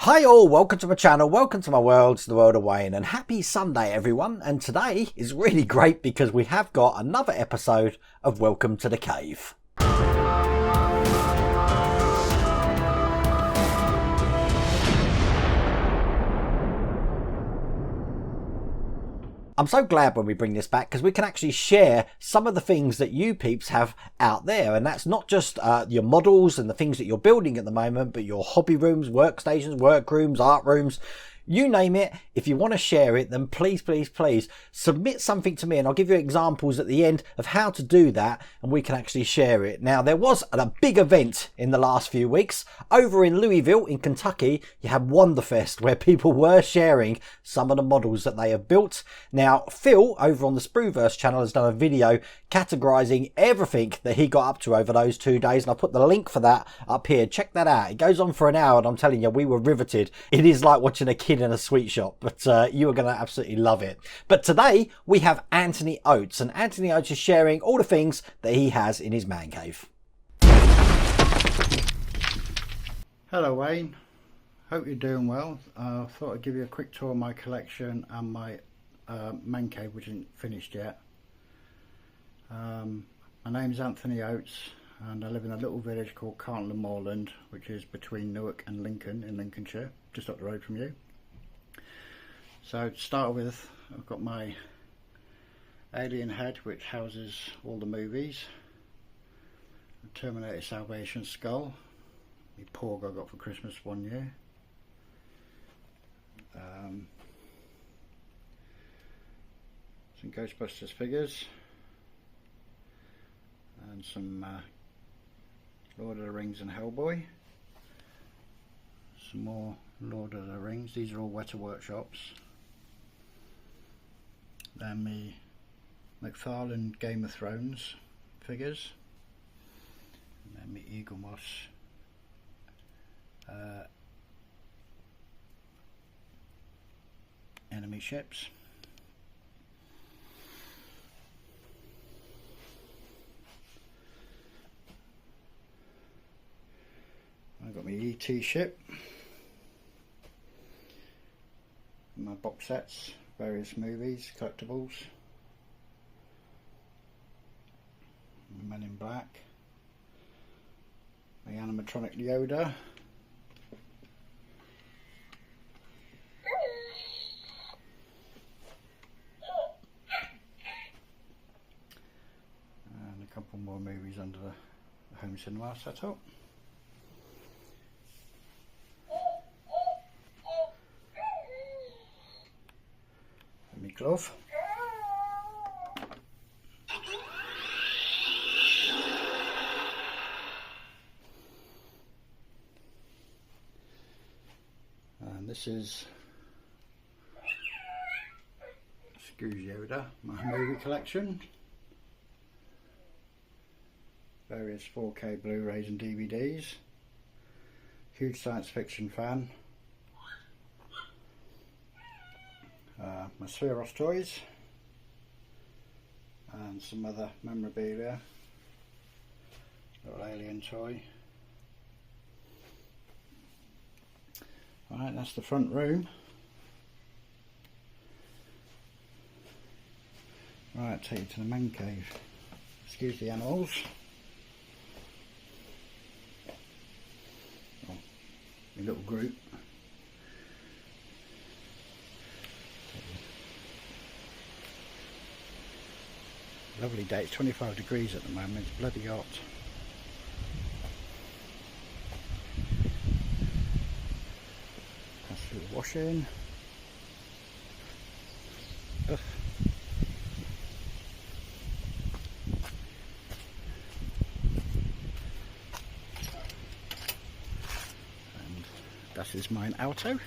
Hi all, welcome to my channel, welcome to my world, to the world of Wayne, and happy Sunday everyone. And today is really great because we have got another episode of Welcome to the Cave. I'm so glad when we bring this back because we can actually share some of the things that you peeps have out there, and that's not just your models and the things that you're building at the moment, but your hobby rooms, workstations, workrooms, art rooms, you name it. If you want to share it, then please submit something to me, and I'll give you examples at the end of how to do that, and we can actually share it. Now, there was a big event in the last few weeks over in Louisville in Kentucky. You had Wonderfest, where people were sharing some of the models that they have built. Now, Phil over on the Sprueverse channel has done a video categorizing everything that he got up to over those 2 days, and I'll put the link for that up here. Check that out. It goes on for an hour, and I'm telling you, we were riveted. It is like watching a kid in a sweet shop, but you are going to absolutely love it. But today we have Anthony Oates, and Anthony Oates is sharing all the things that he has in his man cave. Hello Wayne, hope you're doing well. I thought I'd give you a quick tour of my collection and my man cave, which isn't finished yet. My name's Anthony Oates, and I live in a little village called Carnton Moorland, which is between Newark and Lincoln in Lincolnshire, just up the road from you. So to start with, I've got my alien head, which houses all the movies. A Terminator Salvation skull, my Porg I got for Christmas one year. Some Ghostbusters figures, and some Lord of the Rings and Hellboy. Some more Lord of the Rings. These are all Weta Workshops. Then me McFarlane Game of Thrones figures. And then me Eagle Moss enemy ships. I've got my ET ship, my box sets, various movies, collectibles, Men in Black, my animatronic Yoda, and a couple more movies under the home cinema setup. My glove. And this is Scrooge Yoda, my movie collection. Various 4K Blu-rays and DVDs. Huge science fiction fan. My Spheros toys and some other memorabilia. Little alien toy. Right, that's the front room. Right, take you to the man cave. Excuse the animals. Oh, a little group. Lovely day, it's 25 degrees at the moment, it's bloody hot. Pass through the washing. Ugh. And that is mine auto.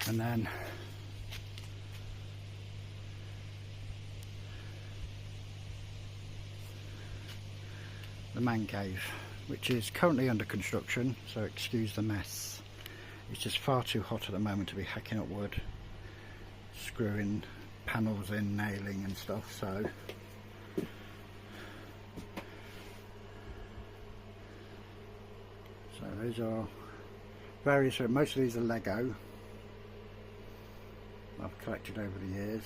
And then the man cave, which is currently under construction, so excuse the mess. It's just far too hot at the moment to be hacking up wood, screwing panels in, nailing and stuff, so So these are various, most of these are Lego I've collected over the years.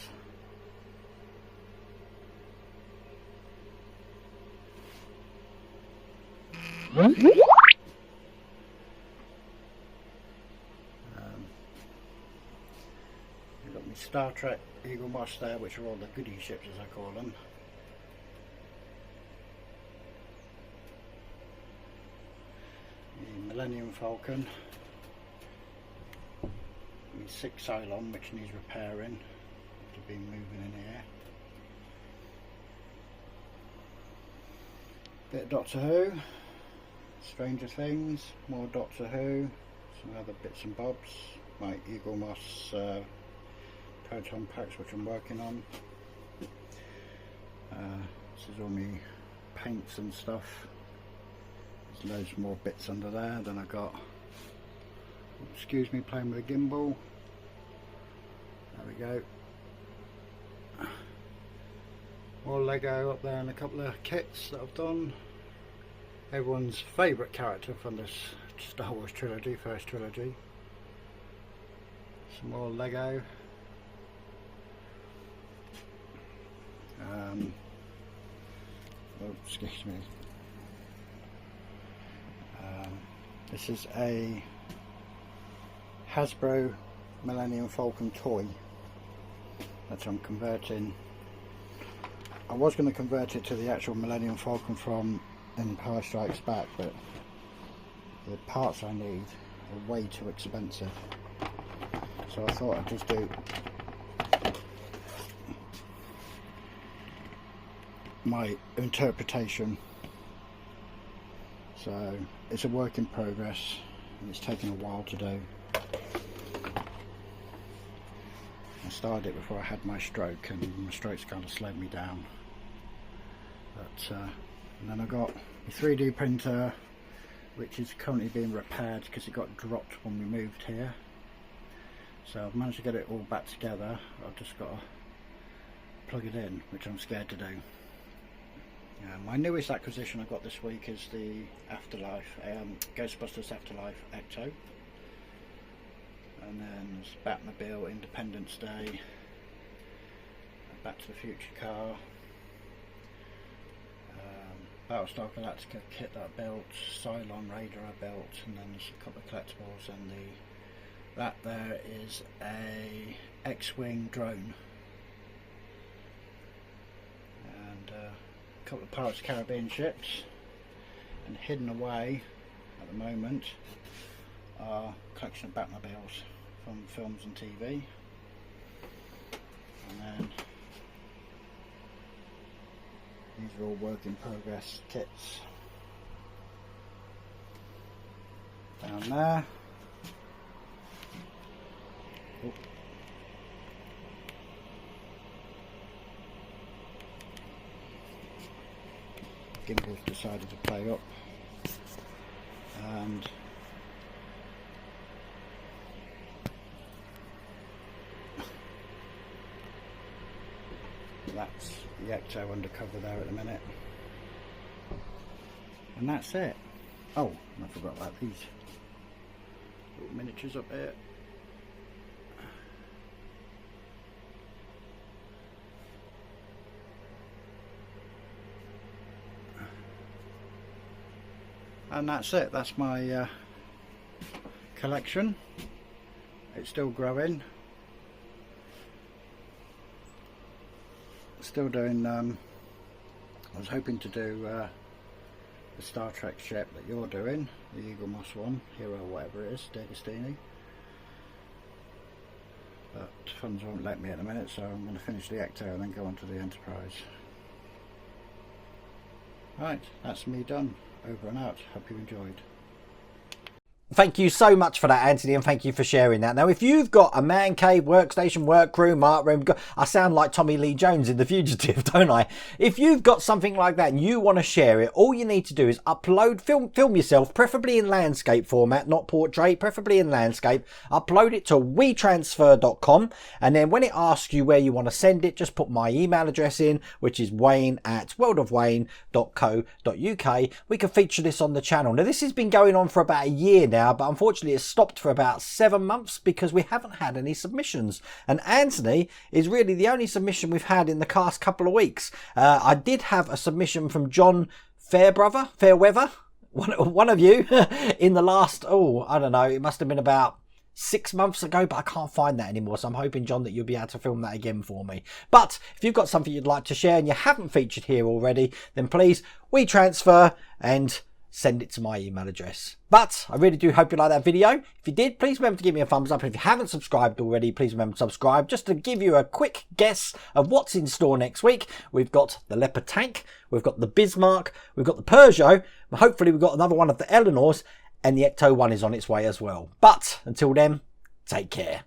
You've got my Star Trek Eagle Moss there, which are all the goodie ships as I call them. The Millennium Falcon. My 6 Cylon, which needs repairing. I've been moving in here. Bit of Doctor Who, Stranger Things, more Doctor Who, some other bits and bobs. My Eagle Moss proton packs, which I'm working on. This is all my paints and stuff. There's loads more bits under there. Then I got, excuse me, playing with a gimbal. There we go. More Lego up there and a couple of kits that I've done. Everyone's favourite character from this Star Wars trilogy, first trilogy. Some more Lego. Oh, excuse me. This is a Hasbro Millennium Falcon toy that I'm converting. I was going to convert it to the actual Millennium Falcon from Empire Strikes Back, but the parts I need are way too expensive, so I thought I'd just do my interpretation. So it's a work in progress and it's taken a while to do. I started it before I had my stroke, and my stroke's kind of slowed me down. But and then I got my 3D printer, which is currently being repaired because it got dropped when we moved here. So I've managed to get it all back together. I've just got to plug it in, which I'm scared to do. My newest acquisition I got this week is the Afterlife, Ghostbusters Afterlife Ecto. And then there's Batmobile, Independence Day, Back to the Future car, Battlestar Galactica kit that I built, Cylon Raider I built, and then there's a couple of collectibles, and that there is a X-Wing drone, and a couple of Pirates of the Caribbean ships, and hidden away at the moment are a collection of Batmobiles from films and TV, and then these are all work in progress kits. Down there. Oh. Gimbal's decided to play up, and that's the Ecto undercover there at the minute, and that's it. Oh, and I forgot about these little miniatures up here. And that's it. That's my collection. It's still growing. Still doing, I was hoping to do the Star Trek ship that you're doing, the Eagle Moss one, Hero whatever it is, D'Agostini. But funds won't let me at the minute, so I'm going to finish the Ecto and then go on to the Enterprise. Right, that's me done. Over and out. Hope you enjoyed. Thank you so much for that, Anthony, and thank you for sharing that. Now, if you've got a man cave, workstation, workroom, art room, I sound like Tommy Lee Jones in The Fugitive, don't I? If you've got something like that and you want to share it, all you need to do is upload, film yourself, preferably in landscape format, not portrait, preferably in landscape, upload it to wetransfer.com, and then when it asks you where you want to send it, just put my email address in, which is wayne@worldofwayne.co.uk. We can feature this on the channel. Now, this has been going on for about a year now, but unfortunately it's stopped for about 7 months because we haven't had any submissions, and Anthony is really the only submission we've had in the past couple of weeks. I did have a submission from John Fairweather, one of you in the last, I don't know, it must have been about 6 months ago, but I can't find that anymore, so I'm hoping, John, that you'll be able to film that again for me. But if you've got something you'd like to share and you haven't featured here already, then please WeTransfer and send it to my email address. But I really do hope you like that video. If you did, please remember to give me a thumbs up. And if you haven't subscribed already, please remember to subscribe. Just to give you a quick guess of what's in store next week, we've got the Leopard tank, we've got the Bismarck, we've got the Peugeot, and hopefully we've got another one of the Eleanors, and the Ecto 1 is on its way as well. But until then, take care.